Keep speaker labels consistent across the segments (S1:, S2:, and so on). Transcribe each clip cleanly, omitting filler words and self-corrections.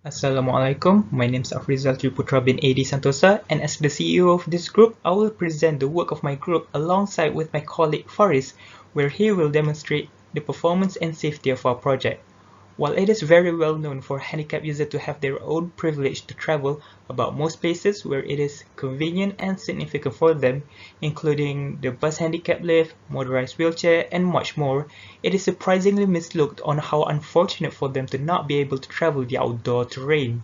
S1: Assalamualaikum, my name is Afrizal Triputra bin Adi Santosa, and as the CEO of this group, I will present the work of my group alongside with my colleague Faris, where he will demonstrate the performance and safety of our project. While it is very well known for handicapped users to have their own privilege to travel about most places where it is convenient and significant for them, including the bus handicap lift, motorized wheelchair, and much more, it is surprisingly mislooked on how unfortunate for them to not be able to travel the outdoor terrain,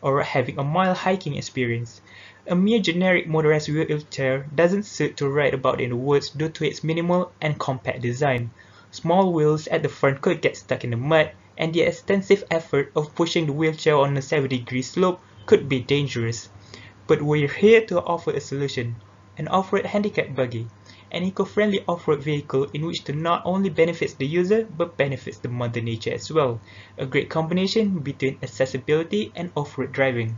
S1: or having a mild hiking experience. A mere generic motorized wheelchair doesn't suit to ride about in the woods due to its minimal and compact design. Small wheels at the front could get stuck in the mud, and the extensive effort of pushing the wheelchair on a 70-degree slope could be dangerous. But we're here to offer a solution: an off-road handicap buggy, an eco-friendly off-road vehicle in which not only benefits the user but benefits the mother nature as well. A great combination between accessibility and off-road driving.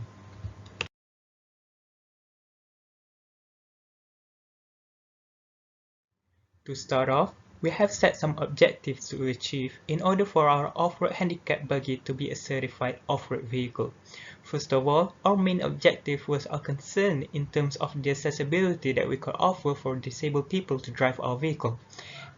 S1: To start off, we have set some objectives to achieve in order for our off-road handicap buggy to be a certified off-road vehicle. First of all, our main objective was our concern in terms of the accessibility that we could offer for disabled people to drive our vehicle.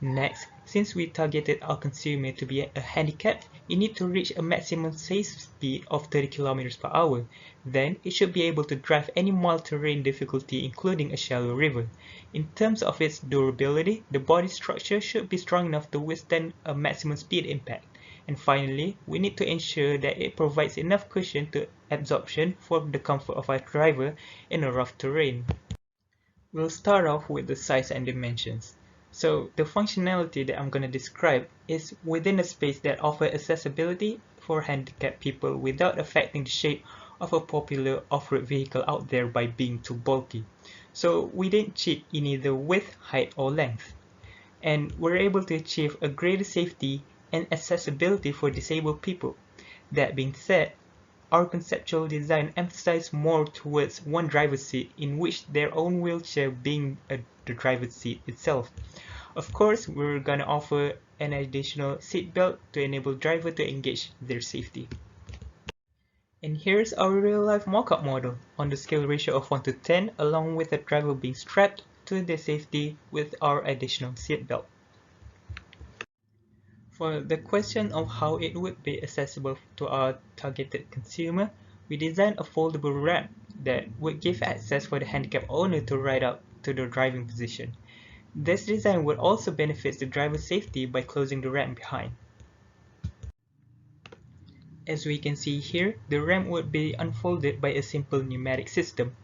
S1: Next, since we targeted our consumer to be a handicapped, it need to reach a maximum safe speed of 30 kilometers per hour. Then, it should be able to drive any mild terrain difficulty including a shallow river. In terms of its durability, the body structure should be strong enough to withstand a maximum speed impact. And finally, we need to ensure that it provides enough cushion to absorption for the comfort of our driver in a rough terrain. We'll start off with the size and dimensions. So the functionality that I'm going to describe is within a space that offers accessibility for handicapped people without affecting the shape of a popular off-road vehicle out there by being too bulky. So we didn't cheat in either width, height, or length. And we're able to achieve a greater safety and accessibility for disabled people. That being said, our conceptual design emphasizes more towards one driver's seat in which their own wheelchair being the driver's seat itself. Of course, we're gonna offer an additional seat belt to enable driver to engage their safety. And here's our real-life mock-up model on the scale ratio of 1 to 10 along with the driver being strapped to the safety with our additional seat belt. For the question of how it would be accessible to our targeted consumer, we designed a foldable ramp that would give access for the handicapped owner to ride up to the driving position. This design would also benefit the driver's safety by closing the ramp behind. As we can see here, the ramp would be unfolded by a simple pneumatic system.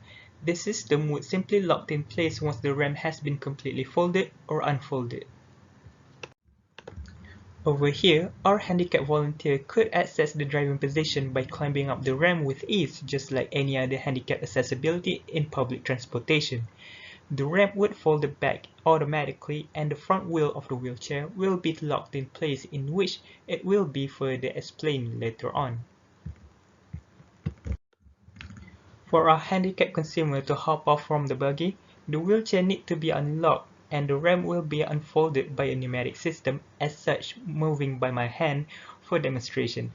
S1: This system would simply lock in place once the ramp has been completely folded or unfolded. Over here, our handicapped volunteer could access the driving position by climbing up the ramp with ease, just like any other handicapped accessibility in public transportation. The ramp would fold back automatically and the front wheel of the wheelchair will be locked in place, in which it will be further explained later on. For our handicapped consumer to hop off from the buggy, the wheelchair needs to be unlocked and the ramp will be unfolded by a pneumatic system, as such moving by my hand for demonstration.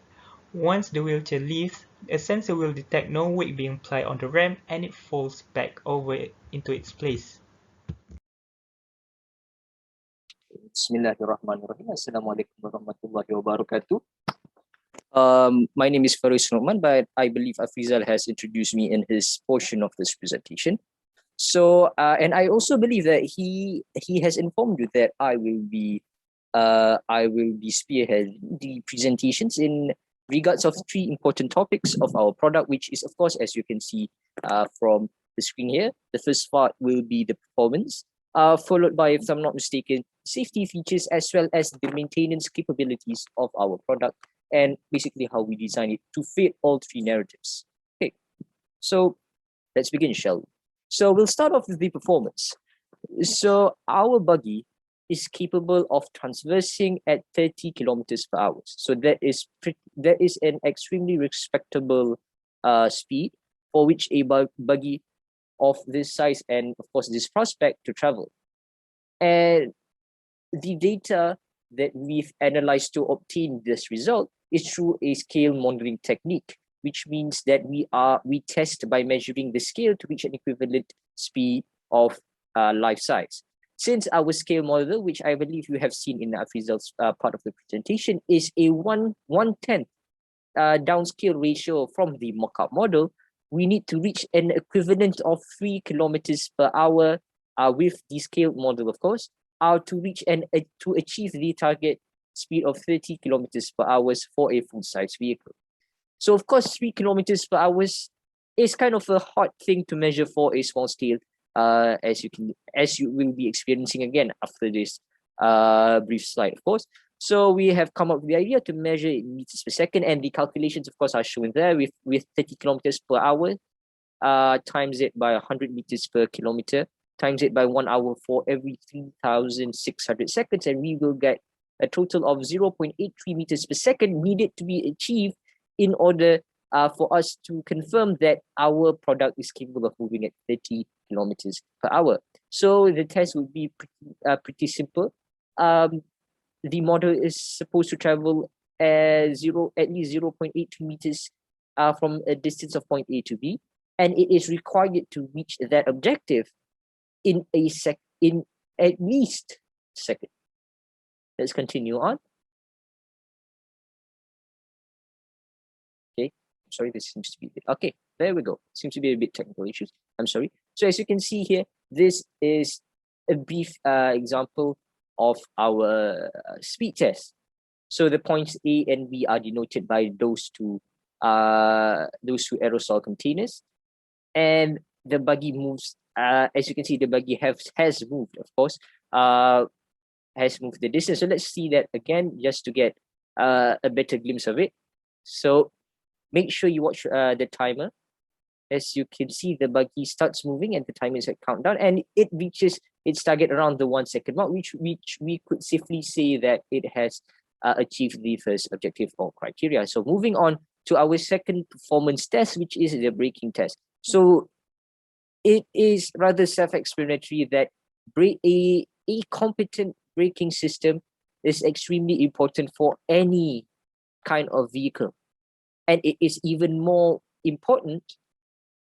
S1: Once the wheelchair leaves, a sensor will detect no weight being applied on the ramp and it folds back over into its place.
S2: Bismillahirrahmanirrahim. Assalamualaikum warahmatullahi wabarakatuh. My name is Faris Noman, but I believe Afrizal has introduced me in his portion of this presentation. So, and I also believe that he has informed you that I will be spearheading the presentations in regards of three important topics of our product, which is, of course, as you can see from the screen here. The first part will be the performance, followed by, if I'm not mistaken, safety features as well as the maintenance capabilities of our product, and basically how we design it to fit all three narratives. Okay, so let's begin, shall we? So we'll start off with the performance. So our buggy is capable of traversing at 30 kilometers per hour. So that is an extremely respectable speed for which a buggy of this size and of course this prospect to travel. And the data that we've analyzed to obtain this result is through a scale modeling technique, which means that we test by measuring the scale to reach an equivalent speed of life size. Since our scale model, which I believe you have seen in Afrizal's part of the presentation, is a 1/10 downscale ratio from the mock-up model, we need to reach an equivalent of 3 kilometers per hour with the scale model, of course, to reach and to achieve the target speed of 30 kilometers per hour for a full-size vehicle. So of course, 3 kilometers per hour is kind of a hard thing to measure for a small scale, as you will be experiencing again after this brief slide, of course. So we have come up with the idea to measure in meters per second, and the calculations, of course, are shown there with 30 kilometers per hour, times it by 100 meters per kilometer, times it by 1 hour for every 3,600 seconds, and we will get a total of 0.83 meters per second needed to be achieved in order for us to confirm that our product is capable of moving at 30 kilometers per hour. So the test would be pretty simple. The model is supposed to travel at least 0.82 meters from a distance of point A to B, and it is required to reach that objective in at least a second. Let's continue on. Okay, sorry, this seems to be a bit, okay, there we go. Seems to be a bit technical issues. I'm sorry. So as you can see here, this is a brief example of our speed test. So the points A and B are denoted by those two aerosol containers, and the buggy moves. As you can see, the buggy has moved, of course, has moved the distance. So let's see that again, just to get a better glimpse of it. So make sure you watch the timer. As you can see, the buggy starts moving and the timer is at countdown, and it reaches its target around the 1 second mark, which we could safely say that it has achieved the first objective or criteria. So moving on to our second performance test, which is the braking test. So it is rather self-explanatory that a competent braking system is extremely important for any kind of vehicle, and it is even more important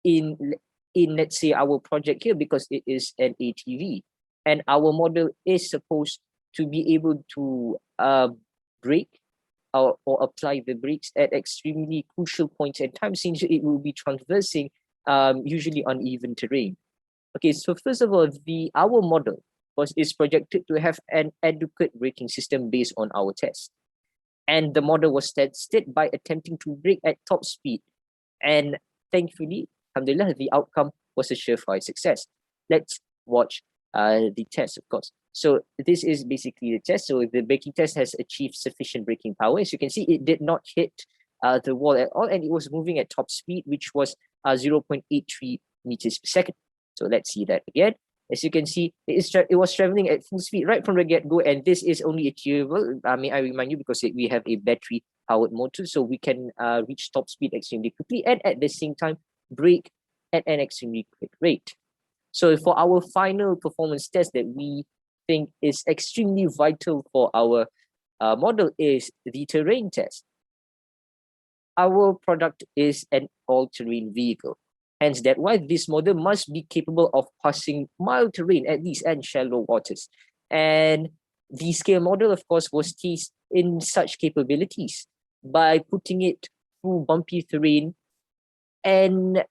S2: in let's say our project here, because it is an ATV, and our model is supposed to be able to brake or apply the brakes at extremely crucial points and times, since it will be traversing usually uneven terrain. Okay, so first of all, our model is projected to have an adequate braking system based on our test, and the model was tested by attempting to brake at top speed, and thankfully, alhamdulillah, the outcome was a surefire success. Let's watch the test, of course. So this is basically the test. So the braking test has achieved sufficient braking power. As you can see, it did not hit the wall at all, and it was moving at top speed, which was 0.83 meters per second. So let's see that again. As you can see, it was traveling at full speed right from the get-go, and this is only achievable, may I remind you, because we have a battery-powered motor, so we can reach top speed extremely quickly, and at the same time, brake at an extremely quick rate. So for our final performance test that we think is extremely vital for our model is the terrain test. Our product is an all-terrain vehicle. Hence, that's why this model must be capable of passing mild terrain at least and shallow waters. And the scale model, of course, was tested in such capabilities by putting it through bumpy terrain, and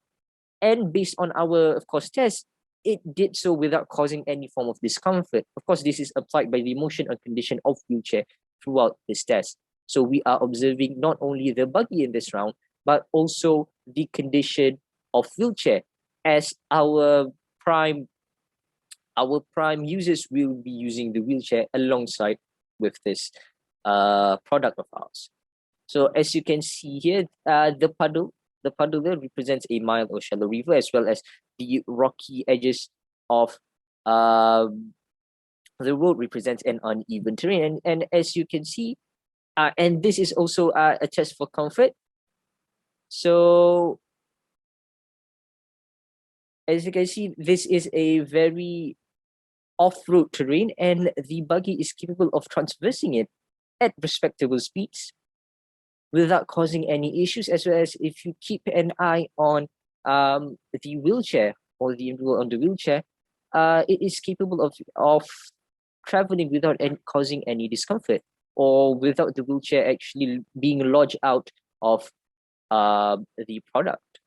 S2: based on our, of course, test, it did so without causing any form of discomfort. Of course, this is applied by the motion and condition of wheelchair throughout this test. So we are observing not only the buggy in this round, but also the condition of wheelchair, as our prime users will be using the wheelchair alongside with this product of ours. So as you can see here, the puddle there represents a mild or shallow river, as well as the rocky edges of the road represents an uneven terrain. And as you can see, and this is also a test for comfort. So as you can see, this is a very off-road terrain, and the buggy is capable of traversing it at respectable speeds without causing any issues, as well as if you keep an eye on the wheelchair or the individual on the wheelchair, it is capable of traveling without causing any discomfort, or without the wheelchair actually being lodged out of the product.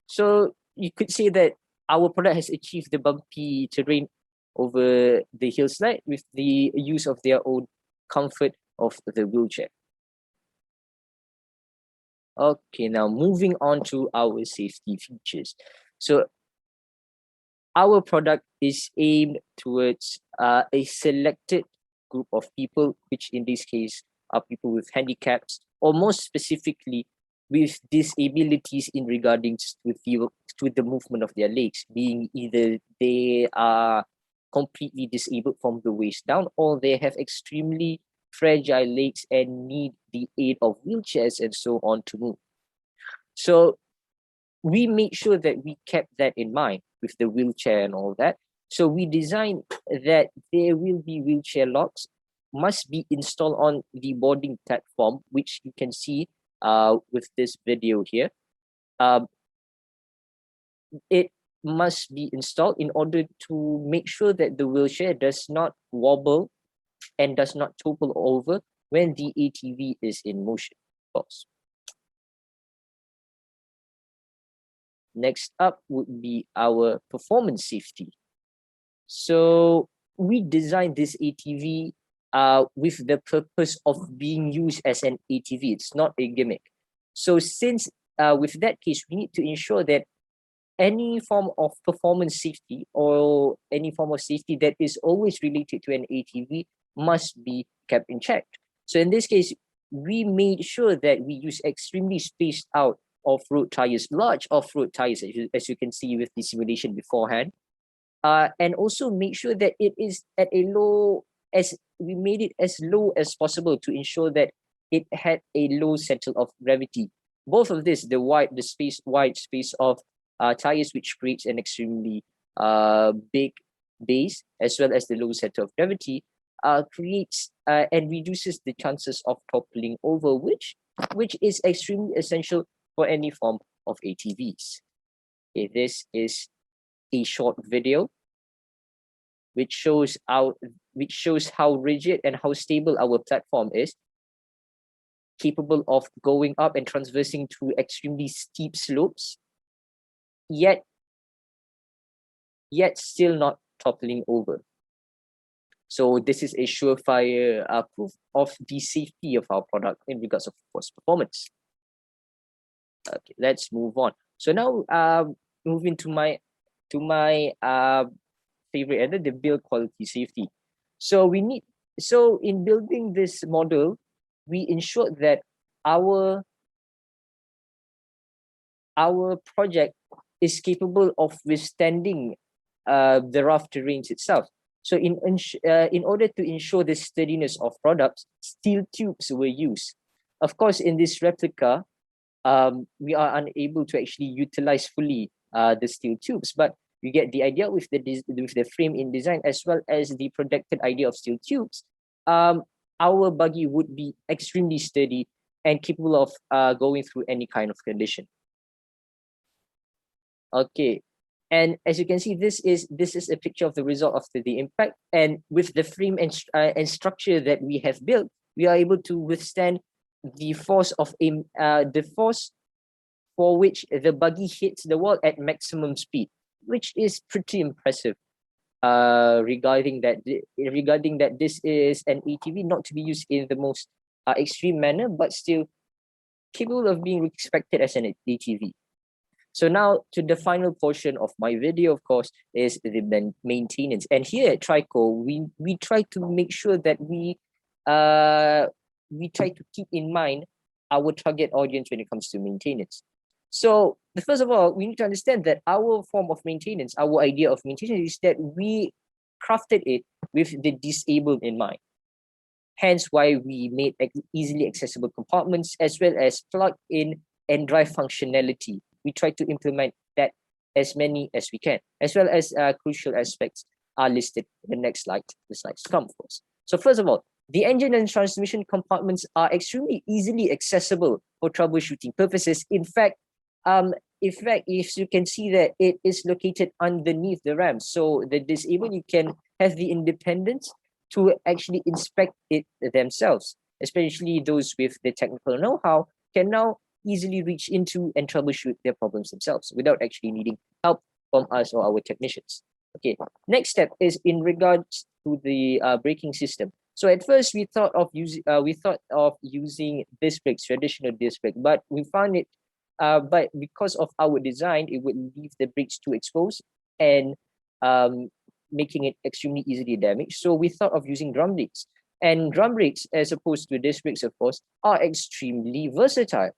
S2: So you could say that our product has achieved the bumpy terrain over the hillside with the use of their own comfort of the wheelchair. Okay, now moving on to our safety features. So our product is aimed towards a selected group of people, which in this case are people with handicaps, or more specifically with disabilities in regarding to the movement of their legs, being either they are completely disabled from the waist down, or they have extremely fragile legs and need the aid of wheelchairs and so on to move. So we made sure that we kept that in mind with the wheelchair and all that. So we designed that there will be wheelchair locks, must be installed on the boarding platform, which you can see with this video here. It must be installed in order to make sure that the wheelchair does not wobble and does not topple over when the ATV is in motion, of course. Next up would be our performance safety. So we designed this ATV with the purpose of being used as an ATV. It's not a gimmick. So since with that case, we need to ensure that any form of performance safety or any form of safety that is always related to an ATV must be kept in check. So in this case, we made sure that we use extremely spaced out off-road tires, large off-road tires, as you can see with the simulation beforehand. And also make sure that it is at a low, as we made it as low as possible to ensure that it had a low center of gravity. Both of this, the wide space of tires, which creates an extremely big base, as well as the low center of gravity, creates and reduces the chances of toppling over, which is extremely essential for any form of ATVs. Okay, this is a short video which shows how rigid and how stable our platform is, capable of going up and traversing through extremely steep slopes, yet still not toppling over. So this is a surefire proof of the safety of our product in regards of course performance. Okay, let's move on. So now moving to my favorite area, the build quality safety. So in building this model, we ensured that our project is capable of withstanding the rough terrains itself. So in order to ensure the sturdiness of products, steel tubes were used. Of course, in this replica, we are unable to actually utilize fully the steel tubes, but you get the idea with the frame in design, as well as the projected idea of steel tubes. Our buggy would be extremely sturdy and capable of going through any kind of condition. Okay, and as you can see, this is a picture of the result after the impact, and with the frame and structure that we have built, we are able to withstand the force for which the buggy hits the wall at maximum speed, which is pretty impressive. Regarding that this is an ATV not to be used in the most extreme manner, but still capable of being respected as an ATV. So now to the final portion of my video, of course, is the maintenance. And here at Trico, we try to make sure that we try to keep in mind our target audience when it comes to maintenance. So first of all, we need to understand that our form of maintenance, our idea of maintenance, is that we crafted it with the disabled in mind. Hence why we made easily accessible compartments, as well as plug-in and drive functionality. We try to implement that as many as we can, as well as crucial aspects are listed in the next slide, the slides to come, of course. So first of all, The engine and transmission compartments are extremely easily accessible for troubleshooting purposes. In fact, if you can see that it is located underneath the RAM, so the disabled, you can have the independence to actually inspect it themselves, especially those with the technical know-how can now easily reach into and troubleshoot their problems themselves without actually needing help from us or our technicians. Okay, next step is in regards to the braking system. So at first we thought of using disc brakes, traditional disc brake, but we found it but because of our design, it would leave the brakes too exposed and making it extremely easily damaged. So we thought of using drum brakes. And drum brakes, as opposed to disc brakes, of course, are extremely versatile,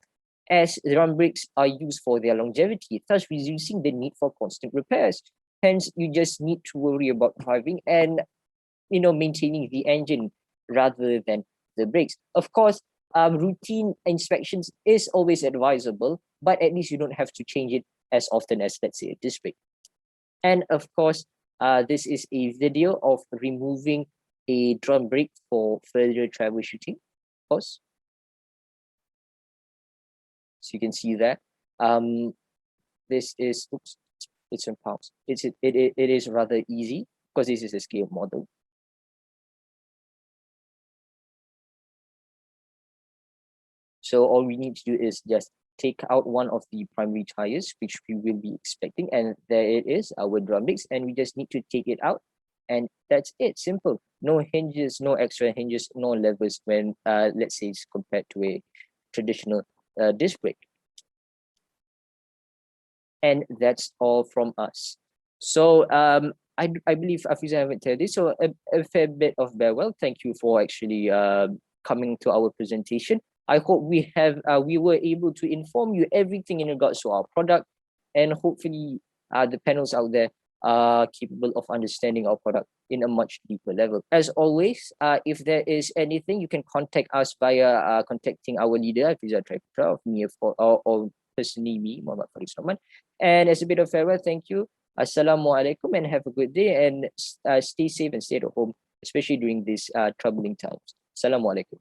S2: as drum brakes are used for their longevity, thus reducing the need for constant repairs. Hence, you just need to worry about driving and maintaining the engine rather than the brakes. Of course, routine inspections is always advisable, but at least you don't have to change it as often as, let's say, a disc brake. And of course, this is a video of removing a drum brake for further troubleshooting. Of course, so you can see that. This is, oops, it's in pounds. It is rather easy because this is a scale model. So all we need to do is just take out one of the primary tires, which we will be expecting, and there it is, our drum brakes, and we just need to take it out, and that's it. Simple. No hinges, no extra hinges, no levers when let's say it's compared to a traditional disc brake. And that's all from us. So I believe Afiza haven't told this, so a fair bit of farewell. Thank you for actually coming to our presentation. I hope we were able to inform you everything in regards to our product, and hopefully the panels out there are capable of understanding our product in a much deeper level. As always, if there is anything, you can contact us via contacting our leader, Afiza Tripura, of me, or personally me, Muhammad Farid Rahman. And as a bit of farewell, thank you. Assalamualaikum, and have a good day, and stay safe and stay at home, especially during these troubling times. Assalamualaikum.